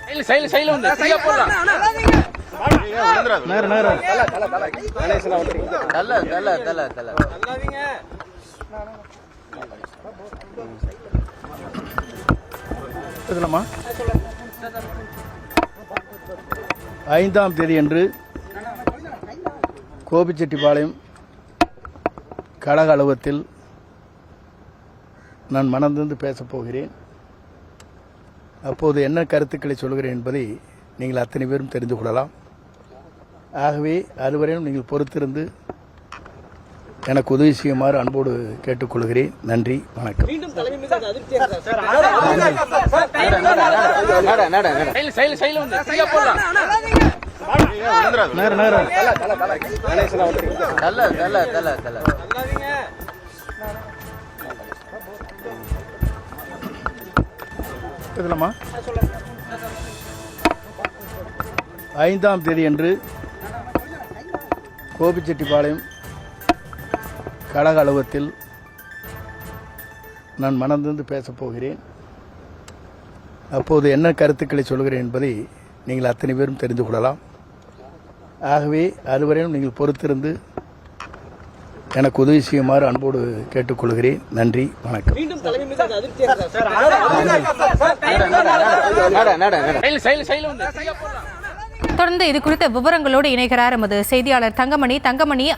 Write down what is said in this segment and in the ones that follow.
5ஆம் தேதி அன்று கோபிச்செட்டிப்பாளையம் கழக அலுவலகத்தில் நான் மனந்திருந்து பேசப் போகிறேன். அப்போது என்ன கருத்துக்களை சொல்கிறேன் என்பதை நீங்கள் அத்தனை பேரும் தெரிந்து கொள்ளலாம். ஆகவே அதுவரையும் நீங்கள் பொறுத்திருந்து எனக்கு உதவி செய்யுமாறு அன்போடு கேட்டுக்கொள்கிறேன். நன்றி, வணக்கம். இதுலமா 5ஆம் தேதி அன்று கோபிச்செட்டிப்பாளையம் கழக அலுவலகத்தில் நான் மனந்திருந்து பேசப் போகிறேன். அப்போது என்ன கருத்துக்களை சொல்கிறேன் என்பதை நீங்கள் அத்தனை பேரும் தெரிந்து கொள்ளலாம். ஆகவே அதுவரையும் நீங்கள் பொறுத்திருந்து எனக்கு உதவி செய்யுமாறு அன்போடு கேட்டுக்கொள்கிறேன். நன்றி, வணக்கம். தொடர்ந்து இது குறித்த விவரங்களோடு இணைகிறார் எமது செய்தியாளர் தங்கமணி.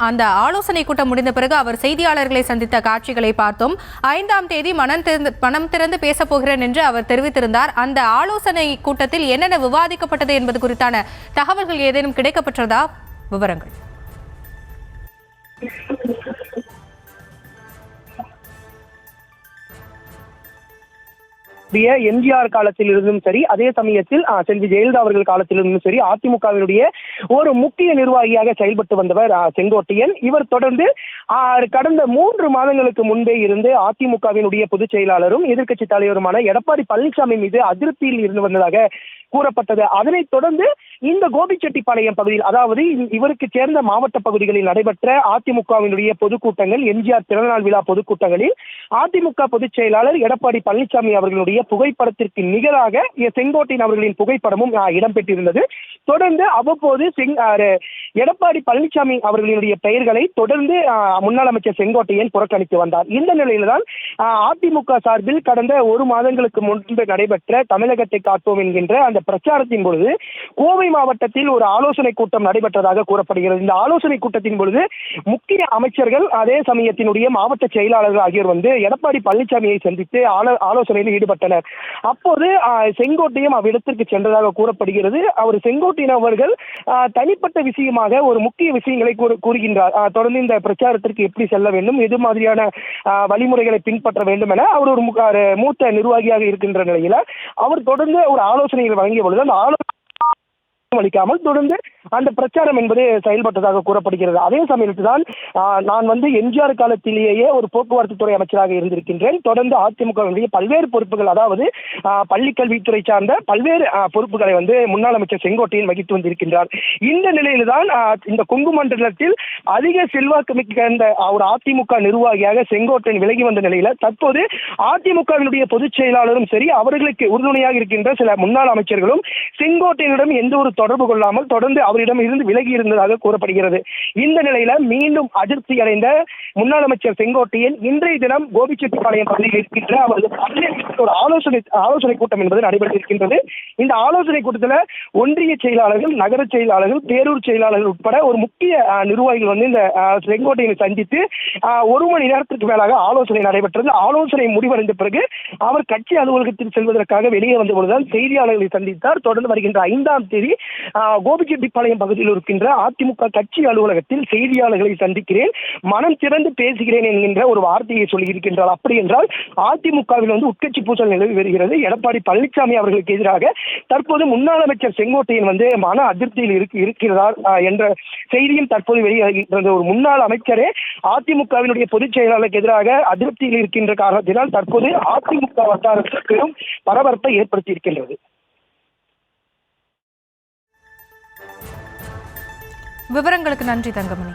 அந்த ஆலோசனை கூட்டம் முடிந்த பிறகு அவர் செய்தியாளர்களை சந்தித்த காட்சிகளை பார்த்தோம். 5ஆம் தேதி மனம் திறந்து பேசப் போகிறேன் என்று அவர் தெரிவித்திருந்தார். அந்த ஆலோசனை கூட்டத்தில் என்னென்ன விவாதிக்கப்பட்டது என்பது குறித்தான தகவல்கள் ஏதேனும் கிடைக்கப்பட்டதா? விவரங்கள். எம்ஜிஆர் காலத்தில் இருந்தும் சரி, அதே சமயத்தில் செல்வி ஜெயலலிதா அவர்கள் காலத்திலிருந்தும் சரி, அதிமுகவினுடைய ஒரு முக்கிய நிர்வாகியாக செயல்பட்டு வந்தவர் செங்கோட்டையன். இவர் தொடர்ந்து கடந்த 3 மாதங்களுக்கு முன்பே இருந்து அதிமுகவினுடைய பொதுச் செயலாளரும் எதிர்க்கட்சி தலைவருமான எடப்பாடி பழனிசாமி மீது அதிருப்தியில் இருந்து வந்ததாக கூறப்பட்டது. அதனைத் தொடர்ந்து இந்த கோபிச்செட்டிப்பாளையம் பகுதியில், அதாவது இவருக்கு சேர்ந்த மாவட்ட பகுதிகளில் நடைபெற்ற அதிமுகவினுடைய பொதுக்கூட்டங்கள், எம்ஜிஆர் பிறந்தநாள் விழா பொதுக்கூட்டங்களில் அதிமுக பொதுச் செயலாளர் எடப்பாடி பழனிசாமி அவர்களுடைய புகைப்படத்திற்கு நிகராக செங்கோட்டையன் அவர்களின் புகைப்படமும் இடம்பெற்றிருந்தது. தொடர்ந்து அவ்வப்போது எடப்பாடி பழனிசாமி அவர்களினுடைய பெயர்களை தொடர்ந்து முன்னாள் அமைச்சர் செங்கோட்டையன் புறக்கணித்து வந்தார். இந்த நிலையில்தான் அதிமுக சார்பில் கடந்த 1 மாதங்களுக்கு முன்பு நடைபெற்ற தமிழகத்தை காப்போம் என்கின்ற அந்த பிரச்சாரத்தின் பொழுது கோவை மாவட்டத்தில் ஒரு ஆலோசனை கூட்டம் நடைபெற்றதாக கூறப்படுகிறது. இந்த ஆலோசனை கூட்டத்தின் பொழுது முக்கிய அமைச்சர்கள், அதே சமயத்தினுடைய மாவட்ட செயலாளர்கள் ஆகியோர் வந்து எடப்பாடி பழனிசாமியை சந்தித்து ஆலோசனையில் ஈடுபட்டனர். அப்போது செங்கோட்டையன் அவ்விடத்திற்கு சென்றதாக கூறப்படுகிறது. அவர் செங்கோட்டையன் அவர்கள் தனிப்பட்ட விஷயமாக ஒரு முக்கிய விஷயங்களை கூறுகின்றார். தொடர்ந்து இந்த பிரச்சாரத்திற்கு எப்படி செல்ல வேண்டும், எது மாதிரியான வழிமுறைகளை பின்பற்ற வேண்டும் என அவர் ஒரு மூத்த நிர்வாகியாக இருக்கின்ற நிலையில அவர் தொடர்ந்து ஒரு ஆலோசனைகள் வழங்கிய பொழுது அந்த ஆலோசனை அளிக்காமல் தொடர்ந்து அந்த பிரச்சாரம் என்பது செயல்பட்டதாக கூறப்படுகிறது. அதே சமயத்தில் தான் நான் வந்து எம்ஜிஆர் காலத்திலேயே ஒரு போக்குவரத்து துறை அமைச்சராக இருந்திருக்கின்றேன். தொடர்ந்து அதிமுகவினுடைய பல்வேறு பொறுப்புகள், அதாவது பள்ளிக்கல்வித்துறை சார்ந்த பல்வேறு பொறுப்புகளை வந்து முன்னாள் அமைச்சர் செங்கோட்டையன் வகித்து வந்திருக்கின்றார். இந்த நிலையில்தான் இந்த கொங்கு மண்டலத்தில் அதிக செல்வாக்கு மிக்க ஒரு அதிமுக நிர்வாகியாக செங்கோட்டையன் விலகி வந்த நிலையில தற்போது அதிமுகவினுடைய பொதுச் செயலாளரும் சரி, அவர்களுக்கு உறுதுணையாக இருக்கின்ற சில முன்னாள் அமைச்சர்களும் செங்கோட்டையனிடம் எந்த ஒரு தொடர்பு கொள்ளாமல் தொடர்ந்து அவரிடம் இருந்து விலகி இருந்ததாக கூறப்படுகிறது. இந்த நிலையில மீண்டும் அதிருப்தி அடைந்த முன்னாள் அமைச்சர் செங்கோட்டையன் இன்றைய தினம் கோபிச்செட்டிப்பாளையம் பகுதியில் இருக்கின்ற அவரது ஒரு ஆலோசனை கூட்டம் என்பது நடைபெற்றிருக்கின்றது. இந்த ஆலோசனை கூட்டத்தில் ஒன்றிய செயலாளர்கள், நகர செயலாளர்கள், பேரூர் செயலாளர்கள் உட்பட ஒரு முக்கிய நிர்வாகிகள் வந்து இந்த செங்கோட்டையனை சந்தித்து 1 மணி நேரத்திற்கு மேலாக ஆலோசனை நடைபெற்றது. ஆலோசனை முடிவடைந்த பிறகு அவர் கட்சி அலுவலகத்தில் செல்வதற்காக வெளியே வந்த பொழுதுதான் செய்தியாளர்களை சந்தித்தார். தொடர்ந்து வருகின்ற 5ஆம் தேதி கோபிச்செட்டிப்பாளையம் பகுதியில் இருக்கின்ற அதிமுக கட்சி அலுவலகத்தில் செய்தியாளர்களை சந்திக்கிறேன், மனம் திறந்து பேசுகிறேன் என்கின்ற ஒரு வார்த்தையை சொல்லியிருக்கின்றார். அப்படி என்றால் அதிமுகவில் வந்து உட்கட்சி பூசல் நிலவி வருகிறது. எடப்பாடி பழனிசாமி அவர்களுக்கு எதிராக தற்போது முன்னாள் அமைச்சர் செங்கோட்டையன் வந்து மன அதிருப்தியில் இருக்கிறார் என்ற செய்தியும் தற்போது வெளியாகின்றது. ஒரு முன்னாள் அமைச்சரே அதிமுகவினுடைய பொதுச் செயலாளருக்கு எதிராக அதிருப்தியில் இருக்கின்ற காரணத்தினால் தற்போது அதிமுக வட்டாரத்தில் பெரும் பரபரப்பை ஏற்படுத்தி இருக்கின்றது. விவரங்களுக்கு நன்றி தங்கமணி.